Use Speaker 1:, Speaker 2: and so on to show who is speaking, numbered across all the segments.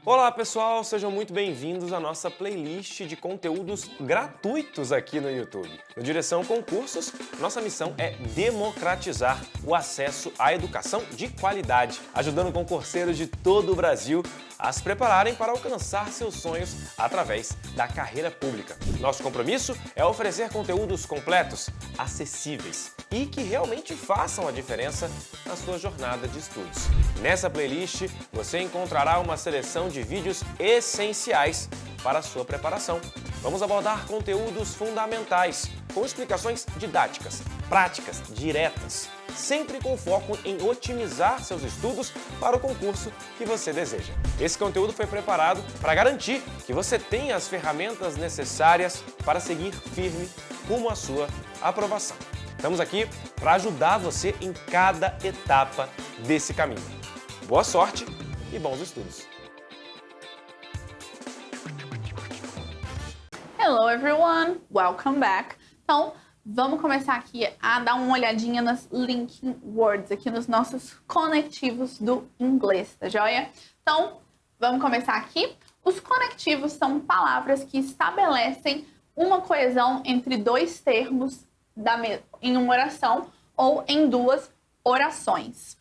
Speaker 1: Olá pessoal, sejam muito bem-vindos à nossa playlist de conteúdos gratuitos aqui no YouTube. No Direção Concursos, nossa missão é democratizar o acesso à educação de qualidade, ajudando concurseiros de todo o Brasil a se prepararem para alcançar seus sonhos através da carreira pública. Nosso compromisso é oferecer conteúdos completos, acessíveis e que realmente façam a diferença na sua jornada de estudos. Nessa playlist, você encontrará uma seleção de vídeos essenciais para a sua preparação. Vamos abordar conteúdos fundamentais, com explicações didáticas, práticas, diretas, sempre com foco em otimizar seus estudos para o concurso que você deseja. Esse conteúdo foi preparado para garantir que você tenha as ferramentas necessárias para seguir firme rumo à sua aprovação. Estamos aqui para ajudar você em cada etapa desse caminho. Boa sorte e bons estudos!
Speaker 2: Hello everyone, welcome back. Então, vamos começar aqui a dar uma olhadinha nas linking words, aqui nos nossos conectivos do inglês, tá joia? Então, vamos começar aqui. Os conectivos são palavras que estabelecem uma coesão entre dois termos em uma oração ou em duas orações.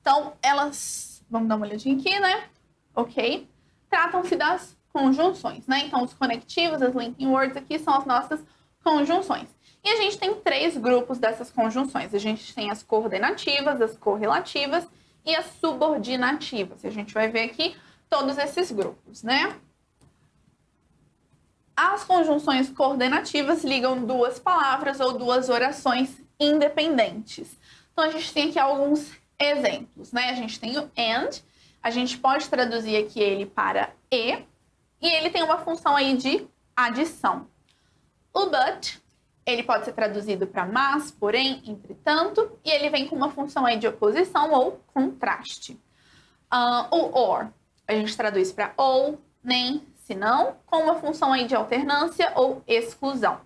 Speaker 2: Então, elas, vamos dar uma olhadinha aqui, né? Ok? Tratam-se das conjunções, né? Então, os conectivos, as linking words aqui são as nossas conjunções. E a gente tem três grupos dessas conjunções. A gente tem as coordenativas, as correlativas e as subordinativas. E a gente vai ver aqui todos esses grupos, né? As conjunções coordenativas ligam duas palavras ou duas orações independentes. Então, a gente tem aqui alguns exemplos, né? A gente tem o and, a gente pode traduzir aqui ele para e ele tem uma função aí de adição. O but, ele pode ser traduzido para mas, porém, entretanto, e ele vem com uma função aí de oposição ou contraste. O or, a gente traduz para ou, nem, se não, com uma função aí de alternância ou exclusão.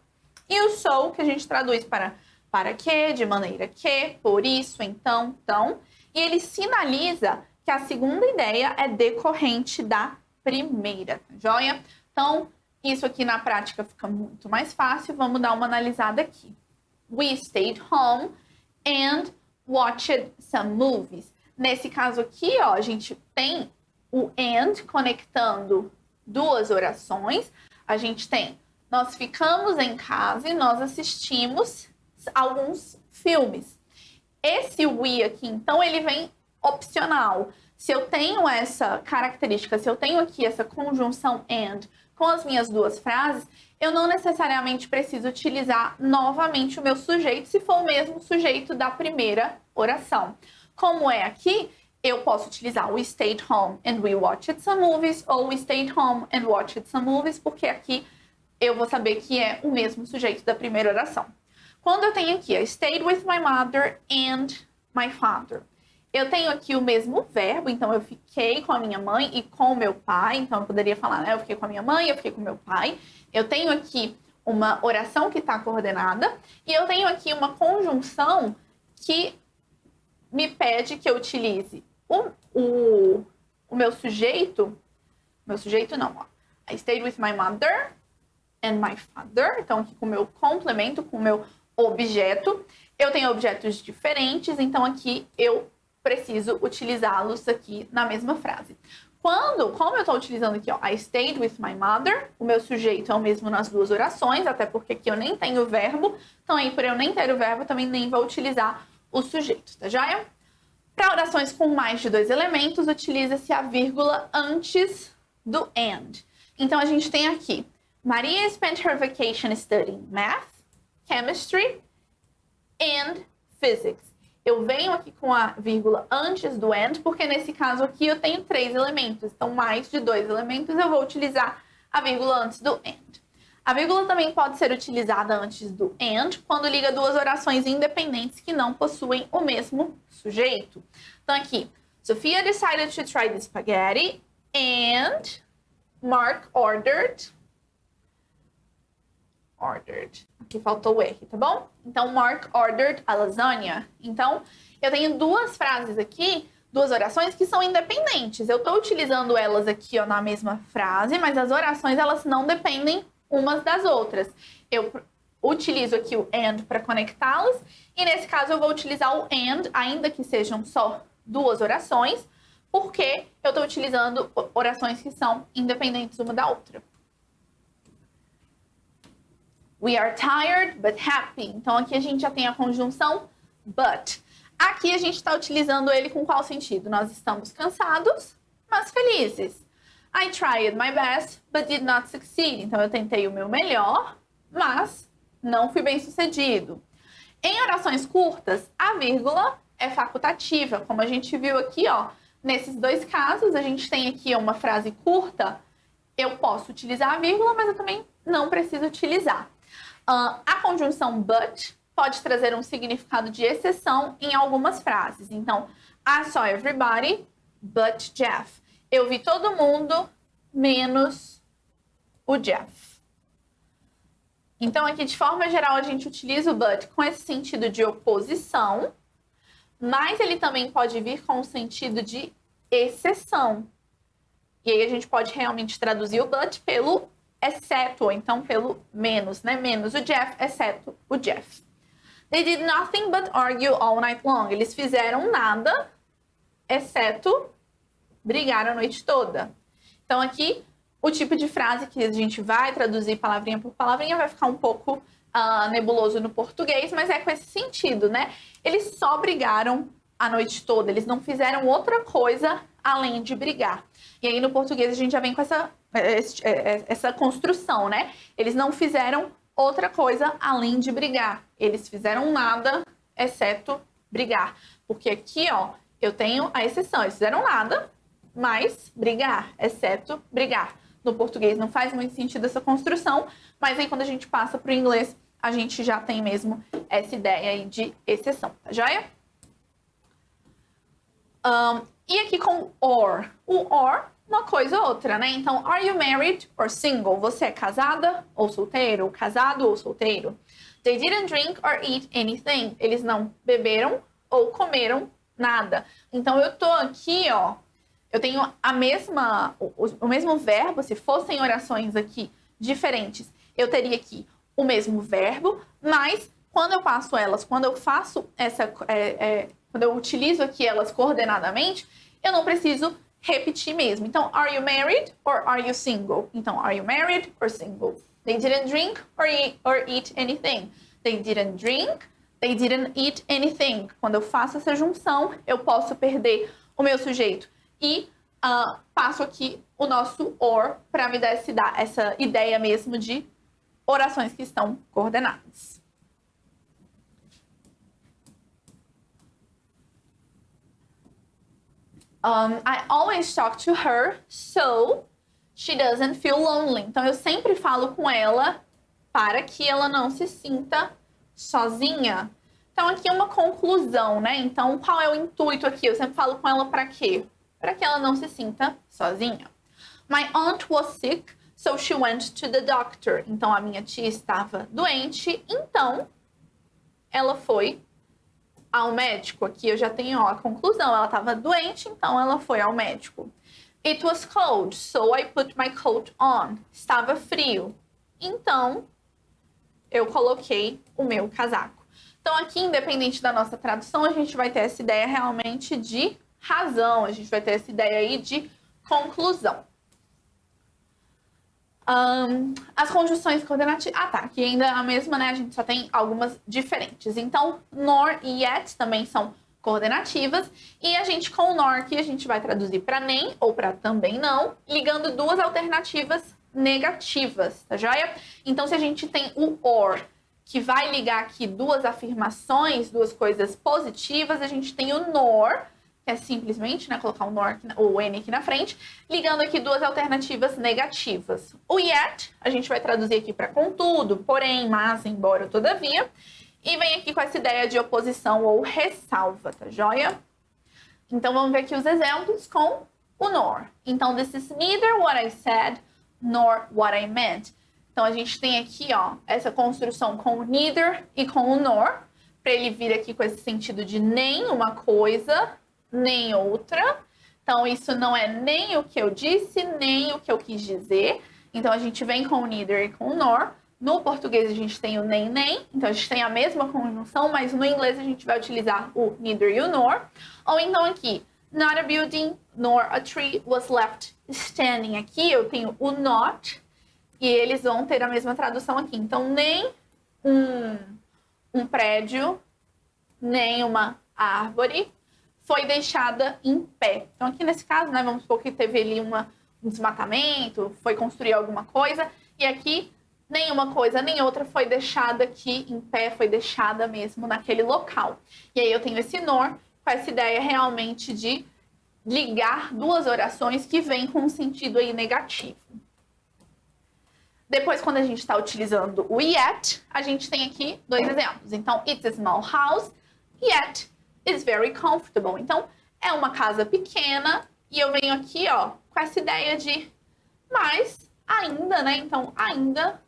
Speaker 2: E o so, que a gente traduz para que, de maneira que, por isso, então, tão, e ele sinaliza que a segunda ideia é decorrente da primeira, tá joia? Então, isso aqui na prática fica muito mais fácil. Vamos dar uma analisada aqui. We stayed home and watched some movies. Nesse caso aqui, ó, a gente tem o and conectando duas orações. A gente tem, nós ficamos em casa e nós assistimos alguns filmes. Esse we aqui, então, ele vem opcional. Se eu tenho essa característica, se eu tenho aqui essa conjunção and com as minhas duas frases, eu não necessariamente preciso utilizar novamente o meu sujeito, se for o mesmo sujeito da primeira oração. Como é aqui, eu posso utilizar we stayed home and we watched some movies, ou we stayed home and watched some movies, porque aqui eu vou saber que é o mesmo sujeito da primeira oração. Quando eu tenho aqui, I stayed with my mother and my father. Eu tenho aqui o mesmo verbo, então eu fiquei com a minha mãe e com o meu pai. Então eu poderia falar, né? Eu fiquei com a minha mãe, eu fiquei com o meu pai. Eu tenho aqui uma oração que está coordenada. E eu tenho aqui uma conjunção que me pede que eu utilize o meu sujeito. Meu sujeito não, ó. I stayed with my mother and my father. Então aqui com o meu complemento, com o meu objeto. Eu tenho objetos diferentes, então aqui eu preciso utilizá-los aqui na mesma frase. Como eu estou utilizando aqui, ó, I stayed with my mother, o meu sujeito é o mesmo nas duas orações, até porque aqui eu nem tenho o verbo, então aí por eu nem ter o verbo, também nem vou utilizar o sujeito, tá joia? Para orações com mais de dois elementos, utiliza-se a vírgula antes do and. Então a gente tem aqui, Maria spent her vacation studying math, chemistry and physics. Eu venho aqui com a vírgula antes do and, porque nesse caso aqui eu tenho três elementos. Então, mais de dois elementos, eu vou utilizar a vírgula antes do and. A vírgula também pode ser utilizada antes do and, quando liga duas orações independentes que não possuem o mesmo sujeito. Então, aqui, Sophia decided to try the spaghetti and Mark ordered. Aqui faltou o R, tá bom? Então, Mark ordered a lasagna. Então, eu tenho duas frases aqui duas orações que são independentes. Eu estou utilizando elas aqui, ó, na mesma frase, mas as orações, elas não dependem umas das outras. Eu utilizo aqui o and para conectá-las, e nesse caso eu vou utilizar o and, ainda que sejam só duas orações, porque eu estou utilizando orações que são independentes uma da outra. We are tired but happy. Então aqui a gente já tem a conjunção but. Aqui a gente está utilizando ele com qual sentido? Nós estamos cansados, mas felizes. I tried my best but did not succeed. Então eu tentei o meu melhor, mas não fui bem sucedido. Em orações curtas, a vírgula é facultativa, como a gente viu aqui, ó. Nesses dois casos, a gente tem aqui uma frase curta, eu posso utilizar a vírgula, mas eu também não preciso utilizar. A conjunção but pode trazer um significado de exceção em algumas frases. Então, I saw everybody but Jeff. Eu vi todo mundo menos o Jeff. Então, aqui, de forma geral, a gente utiliza o but com esse sentido de oposição, mas ele também pode vir com o sentido de exceção. E aí a gente pode realmente traduzir o but pelo exceto, ou então pelo menos, né? Menos o Jeff, exceto o Jeff. They did nothing but argue all night long. Eles fizeram nada, exceto brigar a noite toda. Então aqui, o tipo de frase que a gente vai traduzir palavrinha por palavrinha vai ficar um pouco nebuloso no português, mas é com esse sentido, né? Eles só brigaram a noite toda, eles não fizeram outra coisa além de brigar. E aí no português a gente já vem com essa construção, né? Eles não fizeram outra coisa além de brigar. Eles fizeram nada, exceto brigar. Porque aqui, ó, eu tenho a exceção. Eles fizeram nada, mas brigar, exceto brigar. No português não faz muito sentido essa construção, mas aí quando a gente passa para o inglês, a gente já tem mesmo essa ideia aí de exceção, tá joia? E aqui com or. O or, uma coisa ou outra, né? Então, are you married or single? Você é casada ou solteiro? Casado ou solteiro? They didn't drink or eat anything. Eles não beberam ou comeram nada. Então, eu tô aqui, ó, eu tenho o mesmo verbo, se fossem orações aqui diferentes, eu teria aqui o mesmo verbo, mas quando eu passo elas, quando eu faço quando eu utilizo aqui elas coordenadamente, eu não preciso repetir mesmo. Então, are you married or are you single? Então, are you married or single? They didn't drink or eat anything. They didn't drink, they didn't eat anything. Quando eu faço essa junção, eu posso perder o meu sujeito e passo aqui o nosso or para me dar essa ideia mesmo de orações que estão coordenadas. I always talk to her so she doesn't feel lonely. Então, eu sempre falo com ela para que ela não se sinta sozinha. Então, aqui é uma conclusão, né? Então, qual é o intuito aqui? Eu sempre falo com ela para quê? Para que ela não se sinta sozinha. My aunt was sick, so she went to the doctor. Então, a minha tia estava doente, então ela foi ao médico. Aqui eu já tenho a conclusão. Ela estava doente, então ela foi ao médico. It was cold, so I put my coat on. Estava frio, então eu coloquei o meu casaco. Então aqui, independente da nossa tradução, a gente vai ter essa ideia realmente de razão. A gente vai ter essa ideia aí de conclusão. As conjunções coordenativas... tá, aqui ainda é a mesma, né? A gente só tem algumas diferentes. Então, nor e yet também são coordenativas. E a gente, com o nor aqui, a gente vai traduzir para nem ou para também não, ligando duas alternativas negativas, tá joia? Então, se a gente tem o or, que vai ligar aqui duas afirmações, duas coisas positivas, a gente tem o nor, que é simplesmente, né, colocar o N aqui na frente, ligando aqui duas alternativas negativas. O yet, a gente vai traduzir aqui para contudo, porém, mas, embora, todavia. E vem aqui com essa ideia de oposição ou ressalva, tá joia? Então, vamos ver aqui os exemplos com o nor. Então, this is neither what I said, nor what I meant. Então, a gente tem aqui, ó, essa construção com o neither e com o nor, para ele vir aqui com esse sentido de nem uma coisa, nem outra. Então, isso não é nem o que eu disse, nem o que eu quis dizer. Então, a gente vem com o neither e com o nor. No português, a gente tem o nem. Então, a gente tem a mesma conjunção, mas no inglês a gente vai utilizar o neither e o nor. Ou então aqui, not a building nor a tree was left standing. Aqui eu tenho o not e eles vão ter a mesma tradução aqui. Então, nem um prédio, nem uma árvore foi deixada em pé. Então, aqui nesse caso, né, vamos supor que teve ali um desmatamento, foi construir alguma coisa, e aqui nenhuma coisa nem outra foi deixada aqui em pé, foi deixada mesmo naquele local. E aí eu tenho esse nor com essa ideia realmente de ligar duas orações que vêm com um sentido aí negativo. Depois, quando a gente está utilizando o yet, a gente tem aqui dois exemplos. Então, it's a small house, yet is very comfortable. Então, é uma casa pequena e eu venho aqui, ó, com essa ideia de mas ainda, né? Então, ainda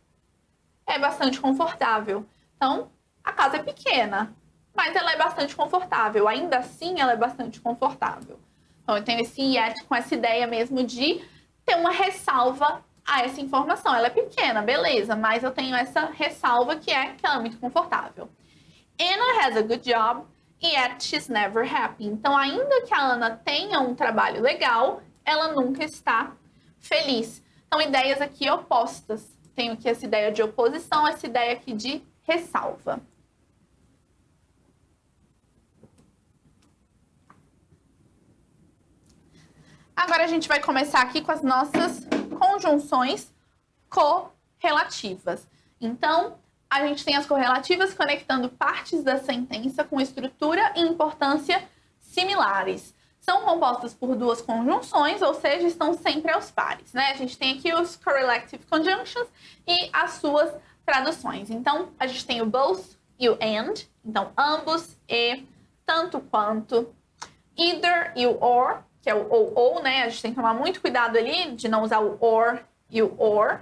Speaker 2: é bastante confortável. Então, a casa é pequena, mas ela é bastante confortável. Ainda assim, ela é bastante confortável. Então, eu tenho esse yet com essa ideia mesmo de ter uma ressalva a essa informação. Ela é pequena, beleza, mas eu tenho essa ressalva que ela é muito confortável. Anna has a good job, yet she's never happy. Então, ainda que a Ana tenha um trabalho legal, ela nunca está feliz. Então, ideias aqui opostas. Tenho aqui essa ideia de oposição, essa ideia aqui de ressalva. Agora a gente vai começar aqui com as nossas conjunções correlativas. Então, a gente tem as correlativas conectando partes da sentença com estrutura e importância similares. São compostas por duas conjunções, ou seja, estão sempre aos pares, né? A gente tem aqui os correlative conjunctions e as suas traduções. Então, a gente tem o both e o and. Então, ambos e, tanto quanto. Either e o or, que é o ou, né? A gente tem que tomar muito cuidado ali de não usar o or e o or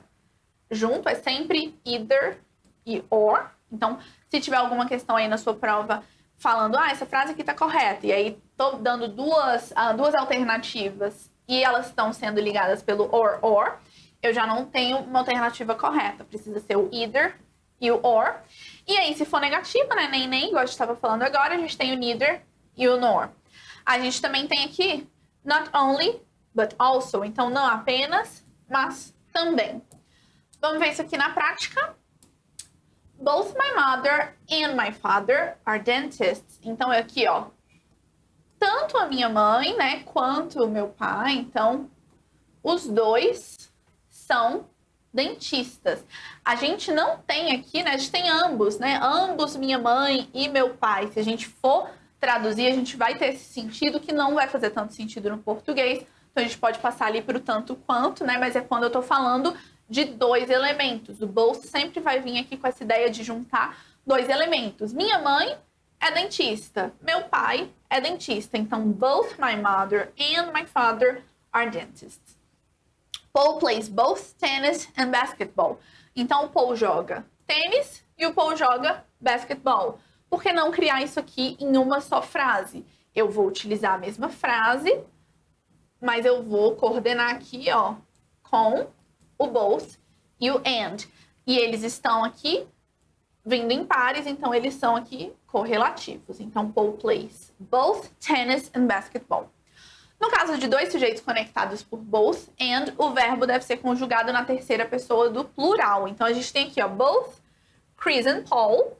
Speaker 2: junto. É sempre either e or. Então, se tiver alguma questão aí na sua prova falando, essa frase aqui tá correta, e aí tô dando duas alternativas e elas estão sendo ligadas pelo or, eu já não tenho uma alternativa correta. Precisa ser o either e o or. E aí, se for negativa, né, nem, igual a gente estava falando agora, a gente tem o neither e o nor. A gente também tem aqui not only, but also. Então, não apenas, mas também. Vamos ver isso aqui na prática. Both my mother and my father are dentists. Então, aqui, ó, tanto a minha mãe, né, quanto o meu pai, então, os dois são dentistas. A gente não tem aqui, né, a gente tem ambos, né, ambos, minha mãe e meu pai. Se a gente for traduzir, a gente vai ter esse sentido que não vai fazer tanto sentido no português. Então, a gente pode passar ali para o tanto quanto, né, mas é quando eu tô falando de dois elementos. O both sempre vai vir aqui com essa ideia de juntar dois elementos. Minha mãe é dentista, meu pai é dentista. Então, both my mother and my father are dentists. Paul plays both tennis and basketball. Então, o Paul joga tênis e o Paul joga basketball. Por que não criar isso aqui em uma só frase? Eu vou utilizar a mesma frase, mas eu vou coordenar aqui, ó, com o both e o and. E eles estão aqui vindo em pares, então eles são aqui correlativos. Então, Paul plays both tennis and basketball. No caso de dois sujeitos conectados por both and, o verbo deve ser conjugado na terceira pessoa do plural. Então, a gente tem aqui, ó, both Chris and Paul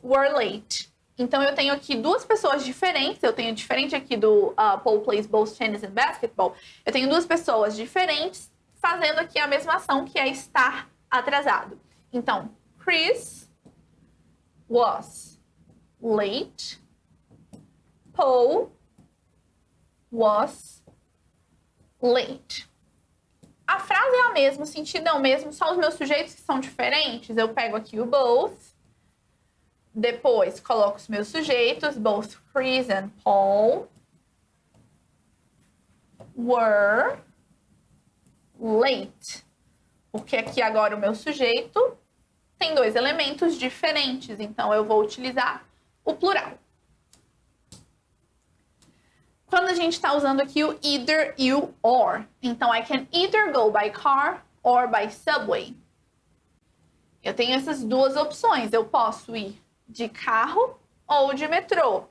Speaker 2: were late. Então, eu tenho aqui duas pessoas diferentes. Eu tenho diferente aqui do Paul plays both tennis and basketball. Eu tenho duas pessoas diferentes fazendo aqui a mesma ação, que é estar atrasado. Então, Chris was late. Paul was late. A frase é a mesma, o sentido é o mesmo, só os meus sujeitos que são diferentes. Eu pego aqui o both, depois coloco os meus sujeitos, both Chris and Paul were late. Porque aqui agora o meu sujeito tem dois elementos diferentes, então eu vou utilizar o plural. quando a gente está usando aqui o either e o or. Então, I can either go by car or by subway. Eu tenho essas duas opções. Eu posso ir de carro ou de metrô.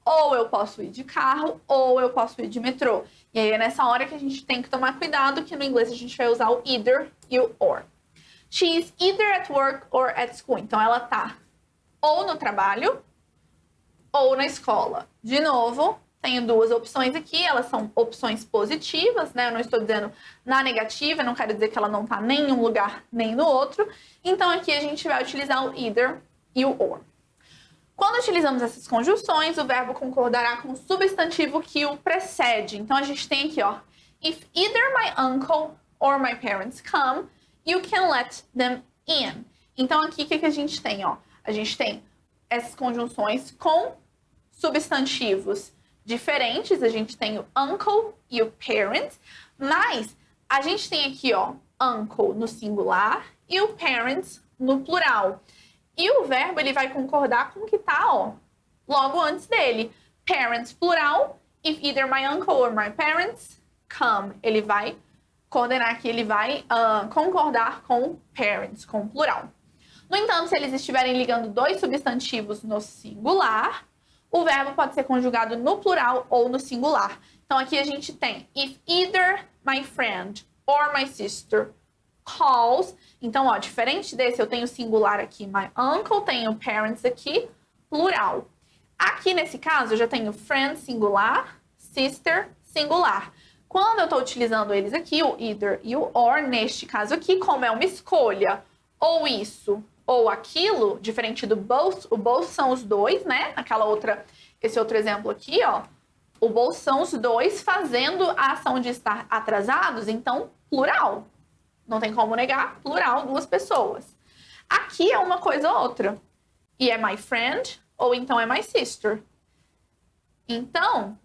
Speaker 2: Ou eu posso ir de carro ou eu posso ir de metrô. E aí é nessa hora que a gente tem que tomar cuidado, que no inglês a gente vai usar o either e o or. She is either at work or at school. Então, ela tá ou no trabalho ou na escola. De novo, tenho duas opções aqui. Elas são opções positivas, né? Eu não estou dizendo na negativa, não quero dizer que ela não tá nem em um lugar nem no outro. Então, aqui a gente vai utilizar o either e o or. Quando utilizamos essas conjunções, o verbo concordará com o substantivo que o precede. Então, a gente tem aqui, ó. If either my uncle or my parents come, you can let them in. Então, aqui, o que a gente tem, ó? A gente tem essas conjunções com substantivos diferentes. A gente tem o uncle e o parents. Mas, a gente tem aqui, ó, uncle no singular e o parents no plural. E o verbo, ele vai concordar com o que tá, ó, logo antes dele. Parents, plural. If either my uncle or my parents come. Ele vai coordenar aqui, ele vai concordar com parents, com plural. No entanto, se eles estiverem ligando dois substantivos no singular, o verbo pode ser conjugado no plural ou no singular. Então, aqui a gente tem if either my friend or my sister calls. Então, ó, diferente desse, eu tenho singular aqui, my uncle, tenho parents aqui, plural. Aqui, nesse caso, eu já tenho friend singular, sister singular. Quando eu estou utilizando eles aqui, o either e o or, neste caso aqui, como é uma escolha, ou isso ou aquilo, diferente do both, o both são os dois, né? Esse outro exemplo aqui, ó, o both são os dois fazendo a ação de estar atrasados, então, plural. Não tem como negar, plural, duas pessoas. Aqui é uma coisa ou outra. E é my friend, ou então é my sister. Então,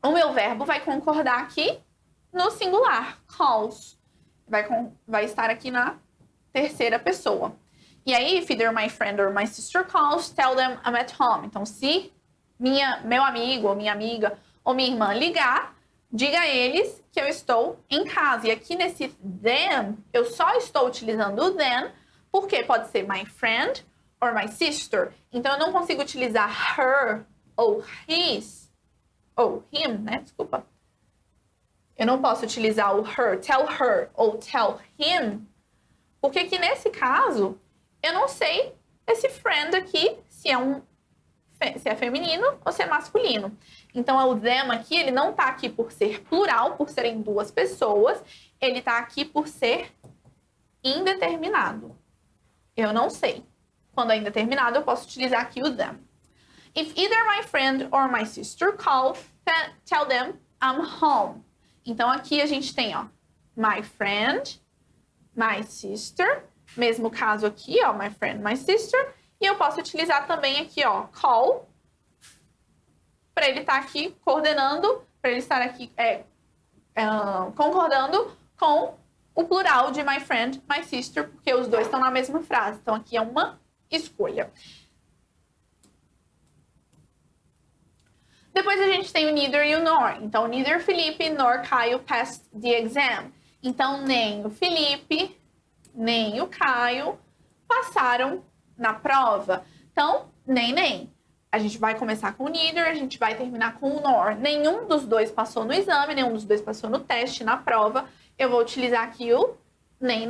Speaker 2: o meu verbo vai concordar aqui no singular, calls. Vai estar aqui na terceira pessoa. E aí, if either my friend or my sister calls, tell them I'm at home. Então, se meu amigo, ou minha amiga, ou minha irmã ligar, diga a eles que eu estou em casa. E aqui nesse them, eu só estou utilizando o then, porque pode ser my friend or my sister. Então, eu não consigo utilizar her ou his, ou him, né? Desculpa. Eu não posso utilizar o her ou tell him, porque aqui nesse caso, eu não sei esse friend aqui, se é feminino ou se é masculino. Então, o them aqui, ele não tá aqui por ser plural, por serem duas pessoas. Ele tá aqui por ser indeterminado. Eu não sei. Quando é indeterminado, eu posso utilizar aqui o them. If either my friend or my sister call, tell them I'm home. Então, aqui a gente tem, ó, my friend, my sister. Mesmo caso aqui, ó, my friend, my sister. E eu posso utilizar também aqui, ó, call, para ele estar aqui coordenando, para ele estar aqui concordando com o plural de my friend, my sister, porque os dois estão na mesma frase. Então, aqui é uma escolha. Depois a gente tem o neither e o nor. Então, neither Felipe nor Caio passed the exam. Então, nem o Felipe, nem o Caio passaram na prova. Então, nem. A gente vai começar com o neither, a gente vai terminar com o nor. Nenhum dos dois passou no exame, nenhum dos dois passou no teste, na prova. Eu vou utilizar aqui o nem,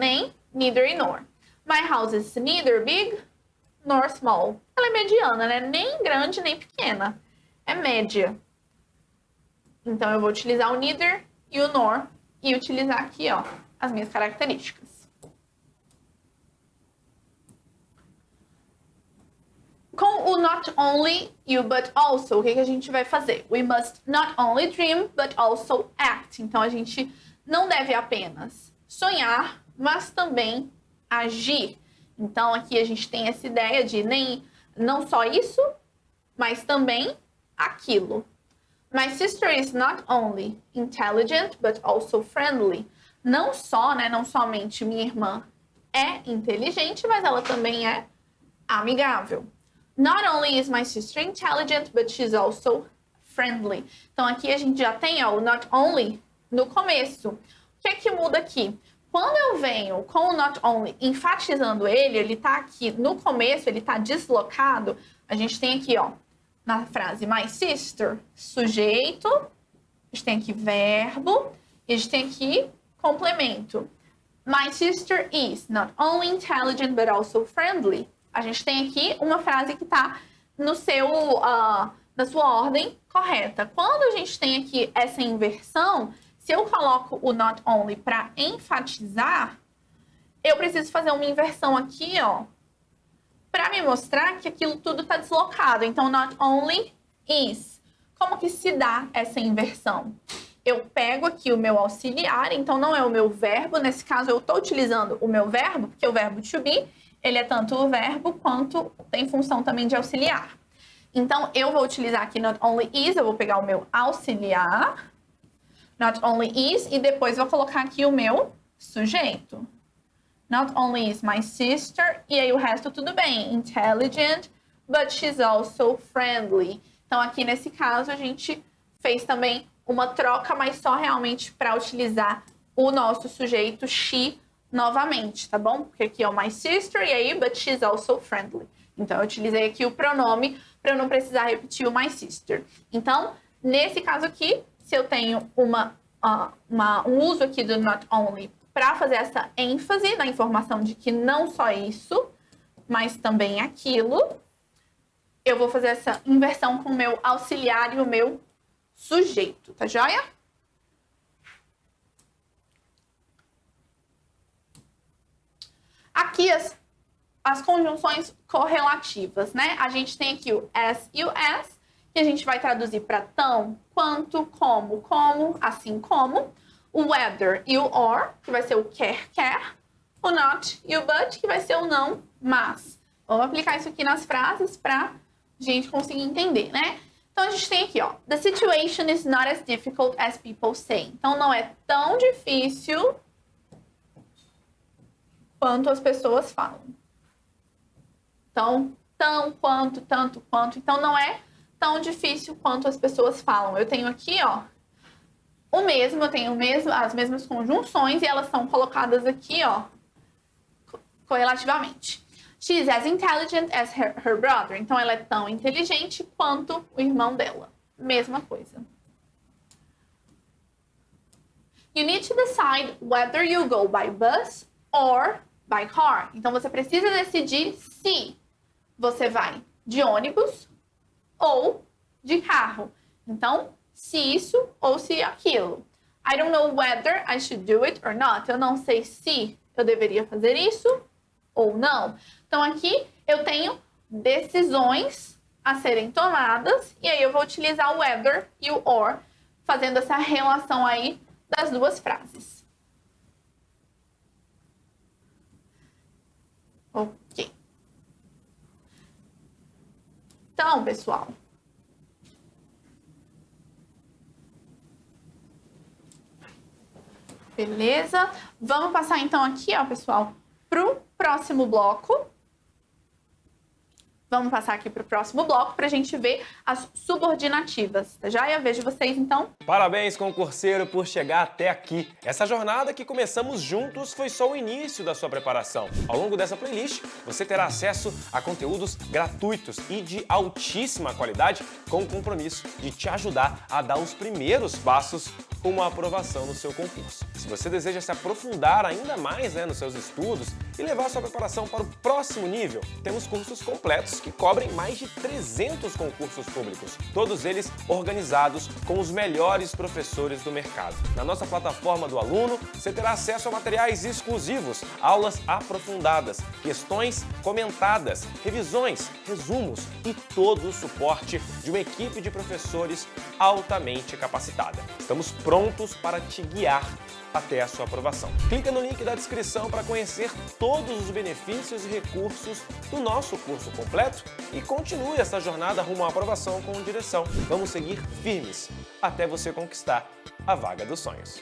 Speaker 2: neither e nor. My house is neither big nor small. Ela é mediana, né? Nem grande, nem pequena. É média. Então, eu vou utilizar o neither e o nor e utilizar aqui, ó, as minhas características. Com o not only e o but also, o que a gente vai fazer? We must not only dream, but also act. Então, a gente não deve apenas sonhar, mas também agir. Então, aqui a gente tem essa ideia de não só isso, mas também aquilo. My sister is not only intelligent, but also friendly. Não somente minha irmã é inteligente, mas ela também é amigável. Not only is my sister intelligent, but she's also friendly. Então, aqui a gente já tem ó, o not only no começo. O que é que muda aqui? Quando eu venho com o not only enfatizando ele tá aqui no começo, ele tá deslocado. A gente tem aqui, ó, na frase my sister, sujeito. A gente tem aqui verbo. E a gente tem aqui complemento. My sister is not only intelligent, but also friendly. A gente tem aqui uma frase que tá no seu, na sua ordem correta. Quando a gente tem aqui essa inversão, se eu coloco o not only para enfatizar, eu preciso fazer uma inversão aqui, ó, para me mostrar que aquilo tudo está deslocado. Então, not only is. Como que se dá essa inversão? Eu pego aqui o meu auxiliar, então não é o meu verbo. Nesse caso, eu estou utilizando o meu verbo, porque o verbo to be, ele é tanto o verbo quanto tem função também de auxiliar. Então, eu vou utilizar aqui not only is, eu vou pegar o meu auxiliar, not only is, e depois vou colocar aqui o meu sujeito. Not only is my sister, e aí o resto tudo bem. Intelligent, but she's also friendly. Então, aqui nesse caso, a gente fez também uma troca, mas só realmente para utilizar o nosso sujeito she novamente, tá bom? Porque aqui é o my sister, e aí, but she's also friendly. Então, eu utilizei aqui o pronome para eu não precisar repetir o my sister. Então, nesse caso aqui, se eu tenho um uso aqui do not only para fazer essa ênfase na informação de que não só isso, mas também aquilo, eu vou fazer essa inversão com o meu auxiliar e o meu sujeito, tá joia? Aqui as conjunções correlativas, né? A gente tem aqui o as e o as, que a gente vai traduzir para tão, quanto, como, assim como. O whether e o or, que vai ser o quer. O not e o but, que vai ser o não, mas. Vamos aplicar isso aqui nas frases para a gente conseguir entender, né? Então, a gente tem aqui, ó. The situation is not as difficult as people say. Então, não é tão difícil quanto as pessoas falam. Então, tão, quanto, tanto, quanto. Então, não é tão difícil quanto as pessoas falam. Eu tenho aqui, ó, eu tenho as mesmas conjunções e elas são colocadas aqui, ó, correlativamente. She is as intelligent as her brother. Então, ela é tão inteligente quanto o irmão dela. Mesma coisa. You need to decide whether you go by bus or by car. Então, você precisa decidir se você vai de ônibus ou de carro. Então, se isso ou se aquilo. I don't know whether I should do it or not. Eu não sei se eu deveria fazer isso ou não. Então, aqui eu tenho decisões a serem tomadas e aí eu vou utilizar o whether e o or, fazendo essa relação aí das duas frases. Ok. Então, pessoal, beleza? Vamos passar então aqui, ó, pessoal, pro próximo bloco. Vamos passar aqui para o próximo bloco para a gente ver as subordinativas, tá joia? Vejo vocês, então.
Speaker 1: Parabéns, concurseiro, por chegar até aqui. Essa jornada que começamos juntos foi só o início da sua preparação. Ao longo dessa playlist, você terá acesso a conteúdos gratuitos e de altíssima qualidade, com o compromisso de te ajudar a dar os primeiros passos rumo à aprovação no seu concurso. Se você deseja se aprofundar ainda mais, nos seus estudos e levar sua preparação para o próximo nível, temos cursos completos que cobrem mais de 300 concursos públicos, todos eles organizados com os melhores professores do mercado. Na nossa plataforma do aluno, você terá acesso a materiais exclusivos, aulas aprofundadas, questões comentadas, revisões, resumos e todo o suporte de uma equipe de professores altamente capacitada. Estamos prontos para te guiar até a sua aprovação. Clica no link da descrição para conhecer todos os benefícios e recursos do nosso curso completo e continue essa jornada rumo à aprovação com direção. Vamos seguir firmes até você conquistar a vaga dos sonhos.